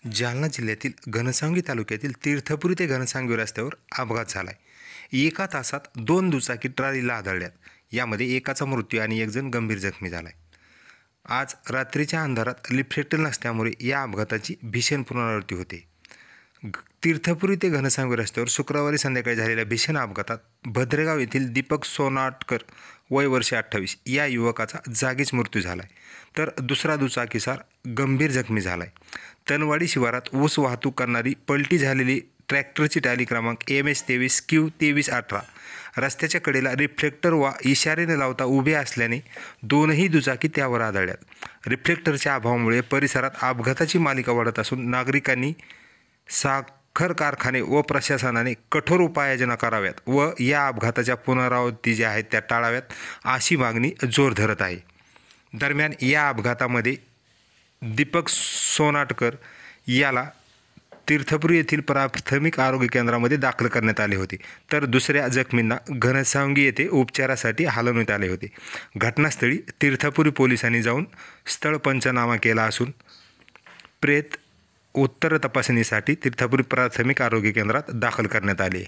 जालना जिल्ह्यातील घनसावंगी तालुक्यातील तीर्थपुरी ते घनसावंगी रस्त्यावर अपघात झालाय। एका तासात 2 दुचाकी ट्रॉलीला आदळल्यात। यामध्ये एकाचा मृत्यू आणि एक जण गंभीर जखमी झालाय। आज रात्रीच्या अंधारात लिफ्ट नसल्यामुळे या अपघाताची भीषण पुनरावृत्ती होते। तीर्थपुरी ते घनसावंगी रस्त्यावर शुक्रवारी संध्याकाळी झालेल्या भीषण अपघातात भद्रेगाव येथील दीपक सोनाटकर वय वर्ष 28 या युवकाचा जागीच मृत्यू झालाय, तर दुसरा दुचाकीस्वार गंभीर जखमी झालाय। तनवाडी शिवारात ऊस वाहतूक करणारी पलटी झालेली ट्रॅक्टरची टाली क्रमांक MS23Q2318 रस्त्याच्या कडेला रिफ्लेक्टर वा इशारे न लावता उभे असल्याने दोनही दुचाकी त्यावर आदळल्यात। रिफ्लेक्टरच्या अभावामुळे परिसरात अपघाताची मालिका वाढत असून नागरिकांनी साखर कारखाने व प्रशासनाने कठोर उपाययोजना कराव्यात व या अपघाताच्या पुनरावृत्ती ज्या आहेत त्या टाळाव्यात अशी मागणी जोर धरत आहे। दरम्यान या अपघातामध्ये दीपक सोनाटकर याला तीर्थपुरी येथील प्राथमिक आरोग्य केंद्रामध्ये दाखल करण्यात आले होते, तर दुसऱ्या जखमींना घनसावंगी येथे उपचारासाठी हलवण्यात आले होते। घटनास्थळी तीर्थपुरी पोलिसांनी जाऊन स्थळ पंचनामा केला असून प्रेत उत्तर तपासणीसाठी तीर्थपुरी प्राथमिक आरोग्य केंद्रात दाखल करण्यात आले।